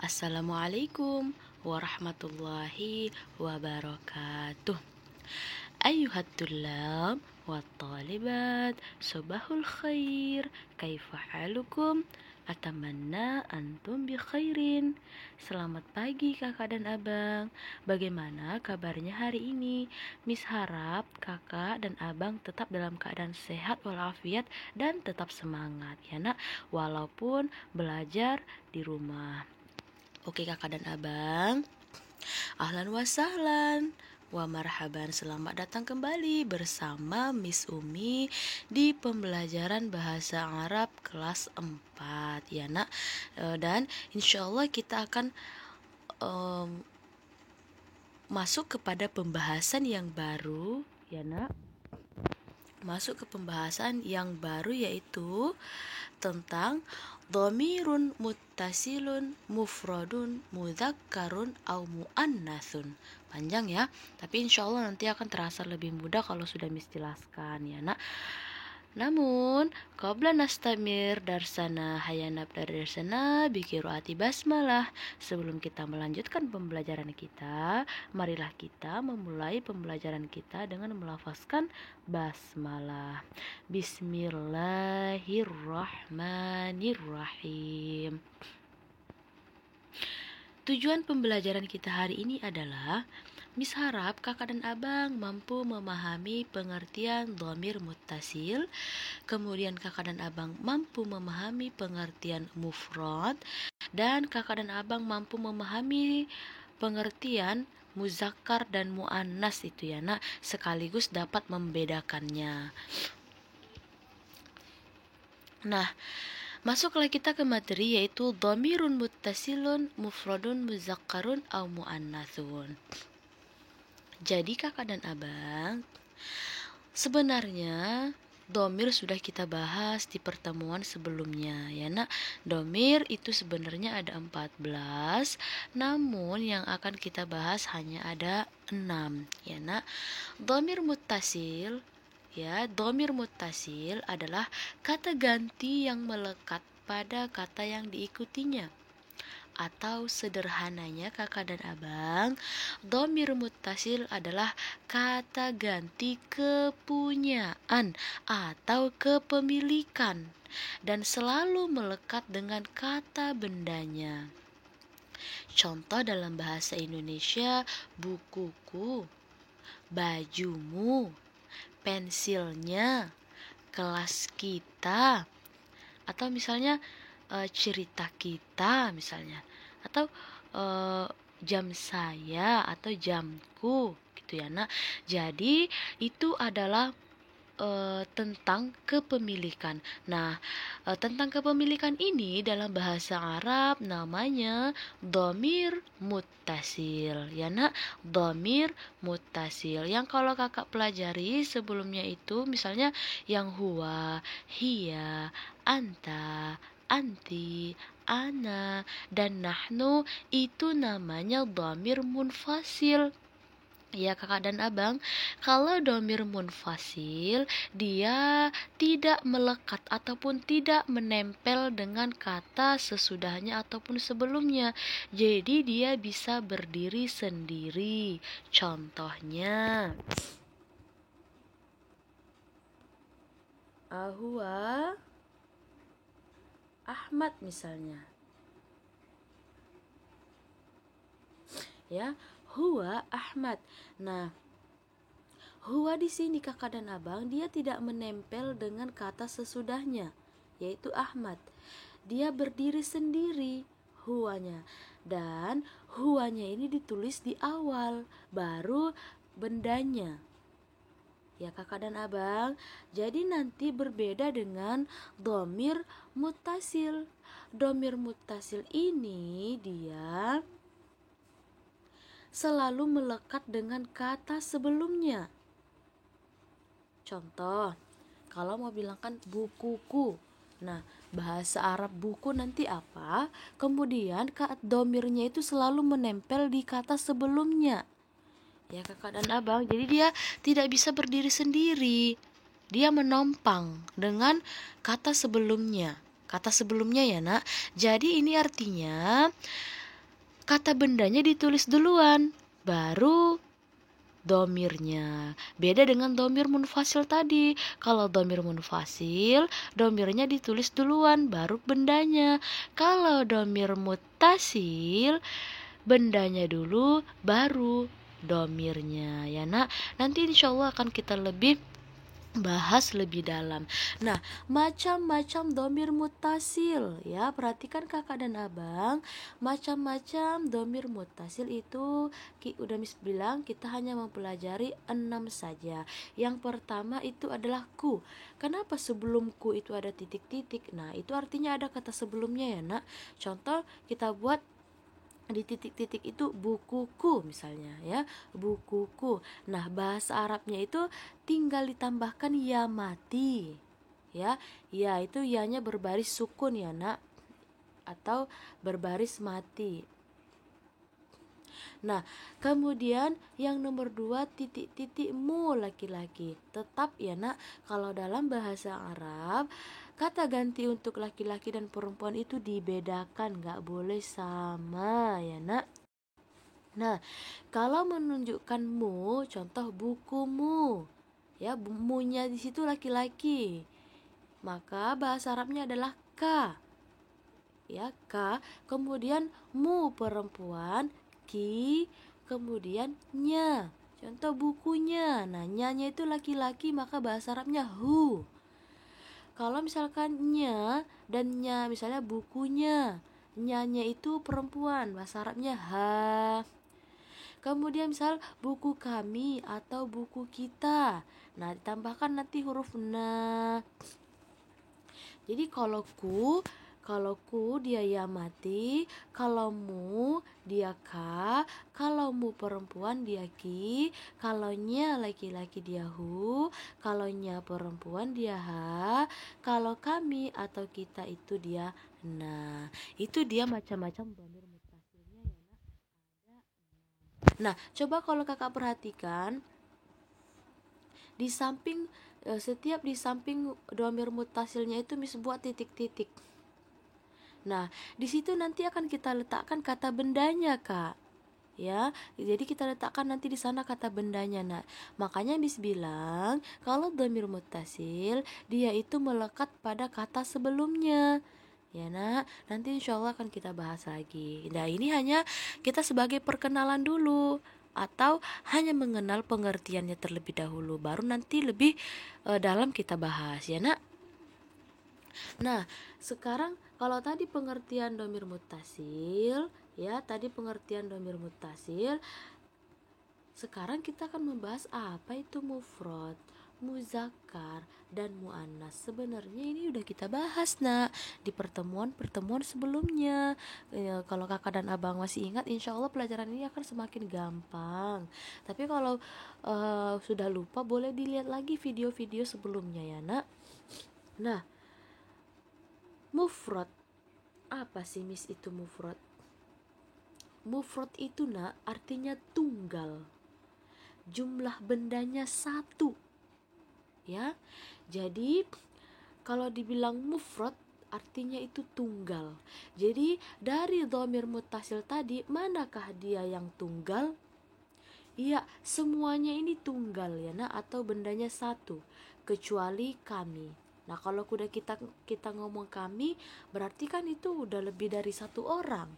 Assalamualaikum warahmatullahi wabarakatuh. Ayuhat tullab wa talibat, sobahul khair, kaifa halukum? Atamanna antum bi khairin. Selamat pagi kakak dan abang. Bagaimana kabarnya hari ini? Miss harap kakak dan abang tetap dalam keadaan sehat walafiat dan tetap semangat ya nak, walaupun belajar di rumah. Oke kakak dan abang, ahlan wa sahlan wa marhaban, selamat datang kembali bersama Miss Umi di pembelajaran bahasa Arab kelas 4 ya nak. Dan insya Allah kita akan masuk kepada pembahasan yang baru ya nak. Masuk ke pembahasan yang baru yaitu tentang dhamirun muttasilun mufradun mudzakkarun au muannatsun. Panjang ya, tapi insya Allah nanti akan terasa lebih mudah kalau sudah menjelaskan ya nak. Namun, qabla nastamir darsana hayya nabda darsana bi qiraati basmalah. Sebelum kita melanjutkan pembelajaran kita, marilah kita memulai pembelajaran kita dengan melafazkan basmalah. Bismillahirrahmanirrahim. Tujuan pembelajaran kita hari ini adalah Miss harap kakak dan abang mampu memahami pengertian dhamir muttasil, kemudian kakak dan abang mampu memahami pengertian mufrad, dan kakak dan abang mampu memahami pengertian muzakkar dan muannas itu ya nak, sekaligus dapat membedakannya. Nah, masuklah kita ke materi yaitu dhamirun muttasilun mufradun muzakkarun au muannatsun. Jadi kakak dan abang, sebenarnya dhamir sudah kita bahas di pertemuan sebelumnya ya nak. Dhamir itu sebenarnya ada 14, namun yang akan kita bahas hanya ada 6 ya nak. Dhamir muttasil ya, dhamir muttasil adalah kata ganti yang melekat pada kata yang diikutinya. Atau sederhananya kakak dan abang, dhamir muttasil adalah kata ganti kepunyaan atau kepemilikan dan selalu melekat dengan kata bendanya. Contoh dalam bahasa Indonesia, bukuku, bajumu, pensilnya, kelas kita, atau misalnya cerita kita misalnya, atau jam saya atau jamku gitu ya nak. Jadi itu adalah tentang kepemilikan. Nah, tentang kepemilikan ini dalam bahasa Arab namanya dhamir muttasil ya nak, dhamir muttasil yang kalau kakak pelajari sebelumnya itu misalnya yang huwa, hiya, anta, anti, ana, dan nahnu itu namanya dhamir munfasil. Ya kakak dan abang, kalau dhamir munfasil dia tidak melekat ataupun tidak menempel dengan kata sesudahnya ataupun sebelumnya. Jadi dia bisa berdiri sendiri. Contohnya, Ahwa Ahmad misalnya. Ya, huwa Ahmad. Nah, huwa di sini kakak dan abang dia tidak menempel dengan kata sesudahnya yaitu Ahmad. Dia berdiri sendiri huwanya, dan huwanya ini ditulis di awal baru bendanya. Ya kakak dan abang, jadi nanti berbeda dengan dhamir muttasil. Dhamir muttasil ini dia selalu melekat dengan kata sebelumnya. Contoh, kalau mau bilangkan bukuku, nah bahasa Arab buku nanti apa? Kemudian dhamirnya itu selalu menempel di kata sebelumnya. Ya kakak dan abang, jadi dia tidak bisa berdiri sendiri. Dia menompang dengan kata sebelumnya. Kata sebelumnya ya nak. Jadi ini artinya kata bendanya ditulis duluan, baru domirnya. Beda dengan domir munfasil tadi. Kalau domir munfasil, domirnya ditulis duluan, baru bendanya. Kalau domir muttasil, bendanya dulu, baru domirnya. Ya nak, nanti insya Allah akan kita lebih bahas lebih dalam. Nah, macam-macam domir muttasil ya. Perhatikan kakak dan abang, macam-macam domir muttasil itu udah Miss bilang kita hanya mempelajari 6 saja. Yang pertama itu adalah ku. Kenapa sebelum ku itu ada titik-titik? Nah, itu artinya ada kata sebelumnya ya, Nak. Contoh kita buat di titik-titik itu bukuku misalnya ya, bukuku. Nah, bahasa Arabnya itu tinggal ditambahkan ya mati ya. Ya itu yanya berbaris sukun ya nak, atau berbaris mati. Nah, kemudian yang nomor 2 titik-titikmu laki-laki. Tetap ya nak, kalau dalam bahasa Arab kata ganti untuk laki-laki dan perempuan itu dibedakan, gak boleh sama ya nak. Nah, kalau menunjukkan mu, contoh bukumu, ya, munya di situ laki-laki, maka bahasa Arabnya adalah ka, ya, ka. Kemudian mu perempuan, ki, kemudian nya. Contoh bukunya, nah nyanya itu laki-laki, maka bahasa Arabnya hu. Kalau misalkan nya dan nya, misalnya bukunya, nyanya itu perempuan, bahasa Arabnya ha. Kemudian misal buku kami atau buku kita. Nah, ditambahkan nanti huruf na. Jadi kalau ku dia ya mati, kalau mu dia ka, kalau mu perempuan dia ki, kalau nya laki-laki dia hu, kalau nya perempuan dia ha, kalau kami atau kita itu dia na. Itu dia macam-macam dhamir mutasilnya ya nak. Nah, coba kalau kakak perhatikan di samping setiap di samping dhamir mutasilnya itu Miss buat titik-titik. Nah, di situ nanti akan kita letakkan kata bendanya, Kak. Ya, jadi kita letakkan nanti di sana kata bendanya. Nah, makanya Miss bilang kalau dhamir mutasil dia itu melekat pada kata sebelumnya. Ya nak, nanti insya Allah akan kita bahas lagi. Nah, ini hanya kita sebagai perkenalan dulu, atau hanya mengenal pengertiannya terlebih dahulu, baru nanti lebih dalam kita bahas ya nak. Nah, sekarang kalau tadi pengertian dhamir mutasil, ya tadi pengertian dhamir mutasil, sekarang kita akan membahas apa itu mufrad, muzakkar, dan muannas. Sebenarnya ini udah kita bahas nak di pertemuan sebelumnya. Kalau kakak dan abang masih ingat, insya Allah pelajaran ini akan semakin gampang. Tapi kalau sudah lupa, boleh dilihat lagi video-video sebelumnya ya nak. Nah, mufrad, apa sih Miss itu mufrad? Mufrad itu nak artinya tunggal, jumlah bendanya satu ya. Jadi kalau dibilang mufrad artinya itu tunggal. Jadi dari dhamir muttasil tadi, manakah dia yang tunggal? Iya, semuanya ini tunggal ya nah, atau bendanya satu, kecuali kami. Nah, kalau udah kita ngomong kami, berarti kan itu udah lebih dari satu orang.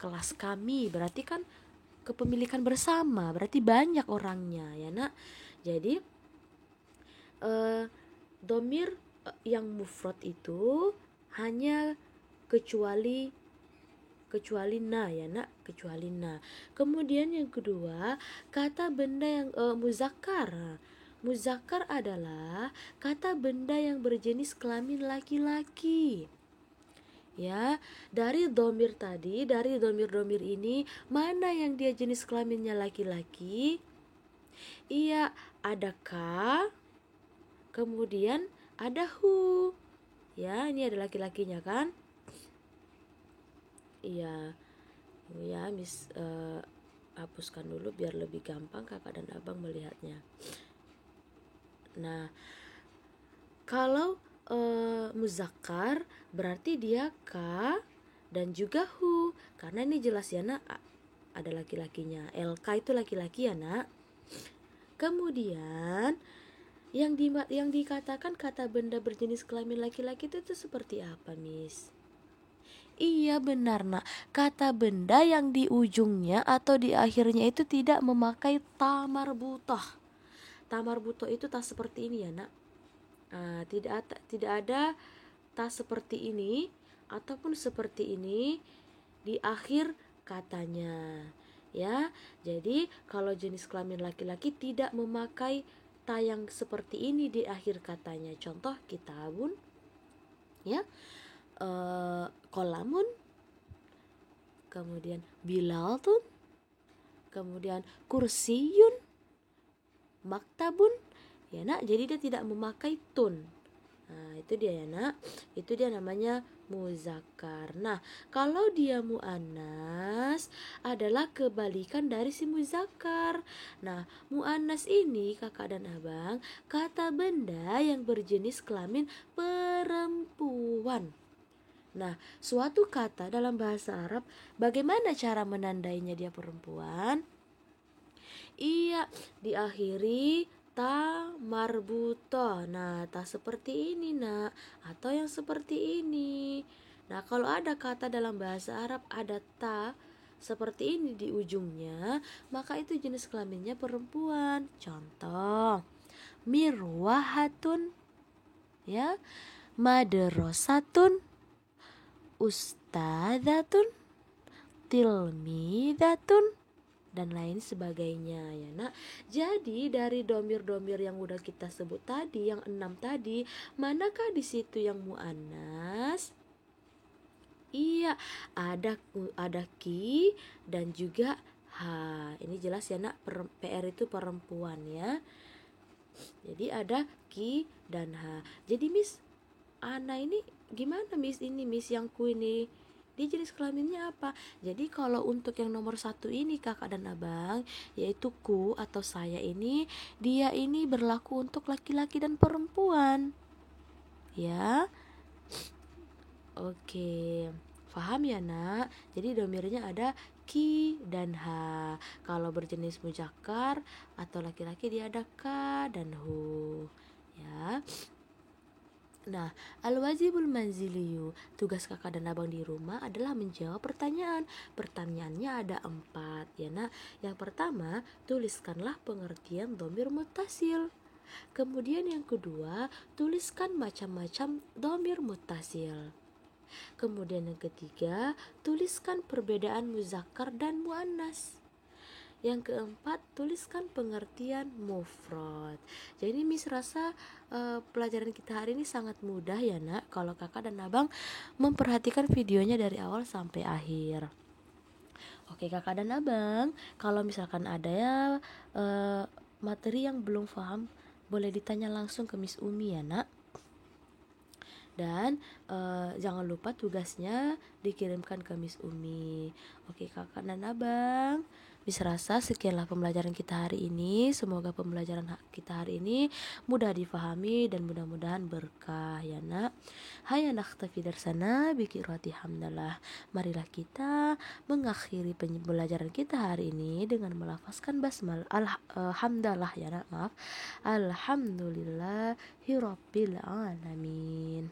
Kelas kami berarti kan kepemilikan bersama, berarti banyak orangnya ya nak. Jadi dhamir yang mufrad itu hanya kecuali na ya nak, kecuali na. Kemudian yang kedua, kata benda yang muzakkar. Muzakkar adalah kata benda yang berjenis kelamin laki-laki. Ya, dari dhamir tadi, dari dhamir-dhamir ini, mana yang dia jenis kelaminnya laki-laki? Iya, ada ka, kemudian ada hu. Ya, ini ada laki-lakinya kan? Iya. Ya, Miss hapuskan dulu biar lebih gampang kakak dan abang melihatnya. Nah, kalau muzakkar berarti dia ka, dan juga hu, karena ini jelas ya nak, ada laki-lakinya. LK itu laki-laki ya nak. Kemudian yang dikatakan kata benda berjenis kelamin laki-laki itu seperti apa, Miss? Iya benar nak, kata benda yang di ujungnya atau di akhirnya itu tidak memakai ta marbutoh. Ta marbutoh itu tak seperti ini ya nak. Tidak ada ta seperti ini ataupun seperti ini di akhir katanya ya. Jadi kalau jenis kelamin laki-laki tidak memakai ta yang seperti ini di akhir katanya. Contoh kitabun ya, kolamun, kemudian bilaltun, kemudian kursiyun, maktabun ya nak. Jadi dia tidak memakai tun. Nah itu dia ya nak, itu dia namanya muzakkar. Nah kalau dia muannas adalah kebalikan dari si muzakkar. Nah muannas ini kakak dan abang kata benda yang berjenis kelamin perempuan. Nah suatu kata dalam bahasa Arab, bagaimana cara menandainya dia perempuan? Iya, diakhiri ta marbutoh. Nah, ta seperti ini nak, atau yang seperti ini. Nah, kalau ada kata dalam bahasa Arab ada ta seperti ini di ujungnya, maka itu jenis kelaminnya perempuan. Contoh, mirwahatun ya, madrasatun, ustadzatun, tilmidatun, dan lain sebagainya ya nak. Jadi dari domir-domir yang udah kita sebut tadi, yang 6 tadi, manakah di situ yang muannas? Iya, ada ki dan juga ha. Ini jelas ya nak, PR itu perempuan ya. Jadi ada ki dan ha. Jadi Miss Ana ini gimana Miss, ini Miss yang ku ini dia jenis kelaminnya apa? Jadi kalau untuk yang nomor 1 ini kakak dan abang, yaitu ku atau saya ini, dia ini berlaku untuk laki-laki dan perempuan ya. Oke, paham ya nak? Jadi domirnya ada ki dan ha. Kalau berjenis muzakkar atau laki-laki dia ada ka dan hu ya. Nah, al-wajibul manziliyu, tugas kakak dan abang di rumah adalah menjawab pertanyaan. Pertanyaannya ada 4 ya nak. Yang pertama, tuliskanlah pengertian dhamir muttasil. Kemudian yang kedua, tuliskan macam-macam dhamir muttasil. Kemudian yang ketiga, tuliskan perbedaan muzakkar dan muannas. Yang keempat, tuliskan pengertian mufrad. Jadi Miss rasa pelajaran kita hari ini sangat mudah ya nak, kalau kakak dan abang memperhatikan videonya dari awal sampai akhir. Oke kakak dan abang, kalau misalkan ada ya materi yang belum paham, boleh ditanya langsung ke Miss Umi ya nak. Dan jangan lupa tugasnya dikirimkan ke Miss Umi. Oke kakak dan abang, Miss rasa sekianlah pembelajaran kita hari ini. Semoga pembelajaran kita hari ini mudah difahami dan mudah-mudahan berkah ya nak. Hayya nakhtafi darsana biqiraati hamdalah. Marilah kita mengakhiri pembelajaran kita hari ini dengan melafazkan basmal alhamdulillah ya nak, maaf. Alhamdulillahirabbil alamin.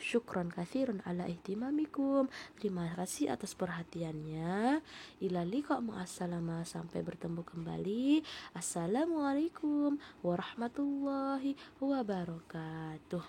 Syukron katsirun ala ihtimamikum. Terima kasih atas perhatiannya. Ila liqa ma'assalama, sampai bertemu kembali. Assalamualaikum warahmatullahi wabarakatuh.